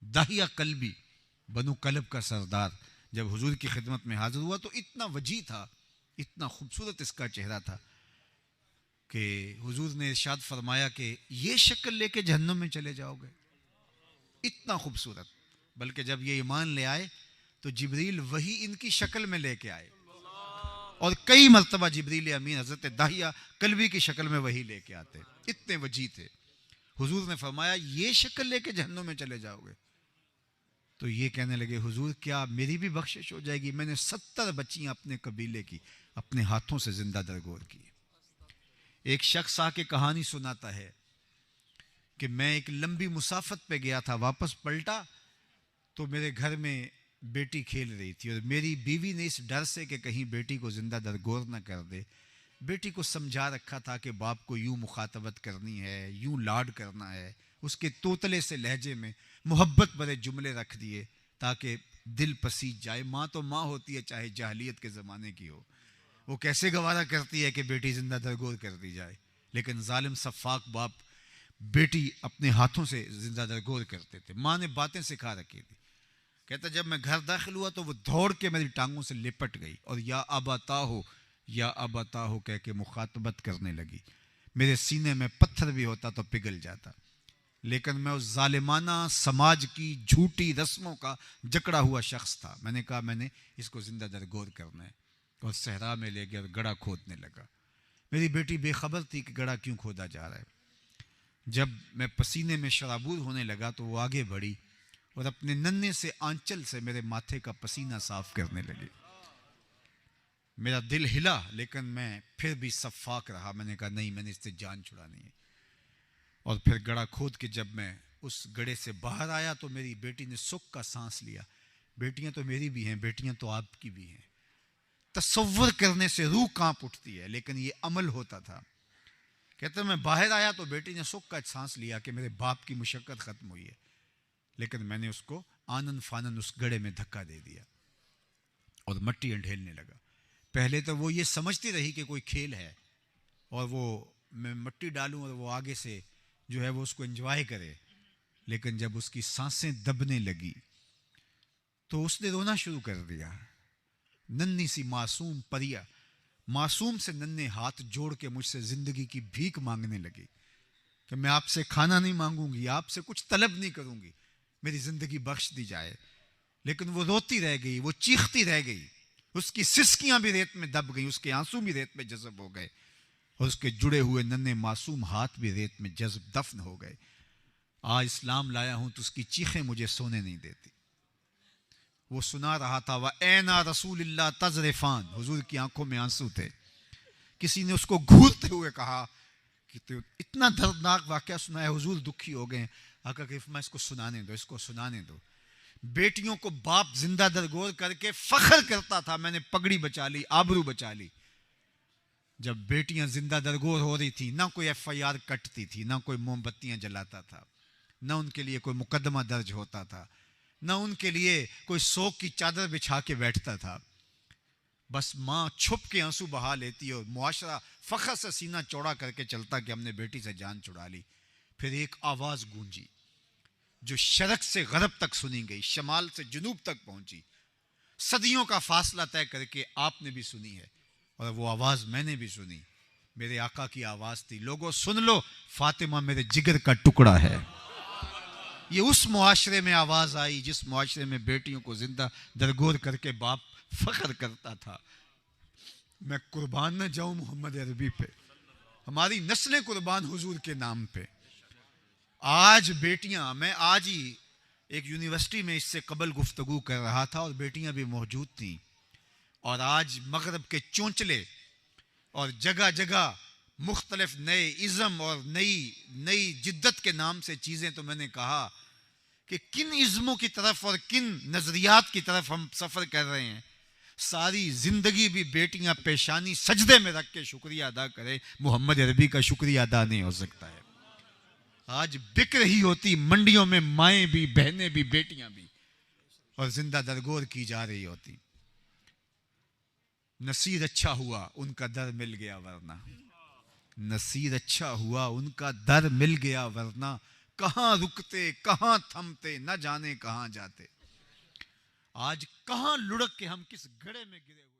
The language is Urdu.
داہیہ کلبی، بنو کلب کا سردار، جب حضور کی خدمت میں حاضر ہوا تو اتنا وجیح تھا، اتنا خوبصورت اس کا چہرہ تھا کہ حضور نے ارشاد فرمایا کہ یہ شکل لے کے جہنم میں چلے جاؤ گے، اتنا خوبصورت۔ بلکہ جب یہ ایمان لے آئے تو جبریل وہی ان کی شکل میں لے کے آئے، اور کئی مرتبہ جبریل امین حضرت داہیہ کلبی کی شکل میں وہی لے کے آتے، اتنے وجیح تھے۔ حضور نے فرمایا یہ شکل لے کے جہنم میں چلے جاؤ گے؟ تو یہ کہنے لگے حضور کیا میری بھی بخشش ہو جائے گی؟ میں نے 70 بچیاں اپنے قبیلے کی اپنے ہاتھوں سے زندہ درگور کی۔ ایک شخص آ کے کہانی سناتا ہے کہ میں ایک لمبی مسافت پہ گیا تھا، واپس پلٹا تو میرے گھر میں بیٹی کھیل رہی تھی، اور میری بیوی نے اس ڈر سے کہ کہیں بیٹی کو زندہ درگور نہ کر دے، بیٹی کو سمجھا رکھا تھا کہ باپ کو یوں مخاطبت کرنی ہے، یوں لاڈ کرنا ہے، اس کے توتلے سے لہجے میں محبت بھرے جملے رکھ دیے تاکہ دل پسیج جائے۔ ماں تو ماں ہوتی ہے چاہے جاہلیت کے زمانے کی ہو، وہ کیسے گوارا کرتی ہے کہ بیٹی زندہ درگور کر دی جائے، لیکن ظالم سفاک باپ بیٹی اپنے ہاتھوں سے زندہ درگور کرتے تھے۔ ماں نے باتیں سکھا رکھی تھی۔ کہتا جب میں گھر داخل ہوا تو وہ دوڑ کے میری ٹانگوں سے لپٹ گئی اور یا اباتا ہو کہہ کے مخاطبت کرنے لگی۔ میرے سینے میں پتھر بھی ہوتا تو پگھل جاتا، لیکن میں اس ظالمانہ سماج کی جھوٹی رسموں کا جکڑا ہوا شخص تھا۔ میں نے کہا میں نے اس کو زندہ درگور کرنا ہے، اور صحرا میں لے گیا اور گڑھا کھودنے لگا۔ میری بیٹی بے خبر تھی کہ گڑھا کیوں کھودا جا رہا ہے۔ جب میں پسینے میں شرابور ہونے لگا تو وہ آگے بڑھی اور اپنے ننھے سے آنچل سے میرے ماتھے کا پسینہ صاف کرنے لگی۔ میرا دل ہلا، لیکن میں پھر بھی صفاک رہا۔ میں نے کہا نہیں، میں نے اس سے جان چھڑانی ہے۔ اور پھر گڑھا کھود کے جب میں اس گڑھے سے باہر آیا تو میری بیٹی نے سکھ کا سانس لیا۔ بیٹیاں تو میری بھی ہیں، بیٹیاں تو آپ کی بھی ہیں۔ تصور کرنے سے روح کانپ اٹھتی ہے، لیکن یہ عمل ہوتا تھا۔ کہتے ہیں میں باہر آیا تو بیٹی نے سکھ کا سانس لیا کہ میرے باپ کی مشقت ختم ہوئی ہے، لیکن میں نے اس کو آنن فانن اس گڑھے میں دھکا دے دیا اور مٹی انڈھیلنے لگا۔ پہلے تو وہ یہ سمجھتی رہی کہ کوئی کھیل ہے، اور وہ میں مٹی ڈالوں اور وہ آگے سے جو ہے وہ اس کو انجوائے کرے، لیکن جب اس کی سانسیں دبنے لگی تو اس نے رونا شروع کر دیا۔ ننھی سی معصوم پریا معصوم سے ننھے ہاتھ جوڑ کے مجھ سے زندگی کی بھیک مانگنے لگی کہ میں آپ سے کھانا نہیں مانگوں گی، آپ سے کچھ طلب نہیں کروں گی، میری زندگی بخش دی جائے۔ لیکن وہ روتی رہ گئی، وہ چیختی رہ گئی، اس کی سسکیاں بھی ریت میں دب گئیں، اس کے آنسو بھی ریت میں جذب ہو گئے، اور اس کے جڑے ہوئے ننھے معصوم ہاتھ بھی ریت میں جذب دفن ہو گئے۔ آج اسلام لایا ہوں تو اس کی چیخیں مجھے سونے نہیں دیتی۔ وہ سنا رہا تھا وَأَيْنَا رسول اللہ تذرفان، حضور کی آنکھوں میں آنسو تھے۔ کسی نے اس کو گھورتے ہوئے کہا کہ تو اتنا دردناک واقعہ سنا ہے، حضور دکھی ہو گئے۔ آقا کہ میں اس کو سنانے دو، اس کو سنانے دو۔ بیٹیوں کو باپ زندہ درگور کر کے فخر کرتا تھا، میں نے پگڑی بچا لی، آبرو بچا لی۔ جب بیٹیاں زندہ درگور ہو رہی تھی، نہ کوئی ایف آئی آر کٹتی تھی، نہ کوئی موم بتیاں جلاتا تھا، نہ ان کے لیے کوئی مقدمہ درج ہوتا تھا، نہ ان کے لیے کوئی سوگ کی چادر بچھا کے بیٹھتا تھا۔ بس ماں چھپ کے آنسو بہا لیتی اور معاشرہ فخر سے سینہ چوڑا کر کے چلتا کہ ہم نے بیٹی سے جان چھڑا لی۔ پھر ایک آواز گونجی جو شرق سے غرب تک سنی گئی، شمال سے جنوب تک پہنچی، صدیوں کا فاصلہ طے کر کے آپ نے بھی سنی ہے، اور وہ آواز میں نے بھی سنی۔ میرے آقا کی آواز تھی، لوگوں سن لو، فاطمہ میرے جگر کا ٹکڑا ہے۔ یہ اس معاشرے میں آواز آئی جس معاشرے میں بیٹیوں کو زندہ درگور کر کے باپ فخر کرتا تھا۔ میں قربان نہ جاؤں محمد عربی پہ، ہماری نسلیں قربان حضور کے نام پہ۔ آج بیٹیاں، میں آج ہی ایک یونیورسٹی میں اس سے قبل گفتگو کر رہا تھا اور بیٹیاں بھی موجود تھیں، اور آج مغرب کے چونچلے اور جگہ جگہ مختلف نئے ازم اور نئی جدت کے نام سے چیزیں، تو میں نے کہا کہ کن ازموں کی طرف اور کن نظریات کی طرف ہم سفر کر رہے ہیں۔ ساری زندگی بھی بیٹیاں پیشانی سجدے میں رکھ کے شکریہ ادا کرے، محمد عربی کا شکریہ ادا نہیں ہو سکتا ہے۔ آج بک رہی ہوتی منڈیوں میں مائیں بھی، بہنیں بھی، بیٹیاں بھی، اور زندہ درگور کی جا رہی ہوتی۔ نصیر اچھا ہوا ان کا در مل گیا ورنہ، نصیر اچھا ہوا ان کا در مل گیا ورنہ، کہاں رکتے کہاں تھمتے نہ جانے کہاں جاتے. آج کہاں لڑک کے ہم کس گڑھے میں گرے ہوئے.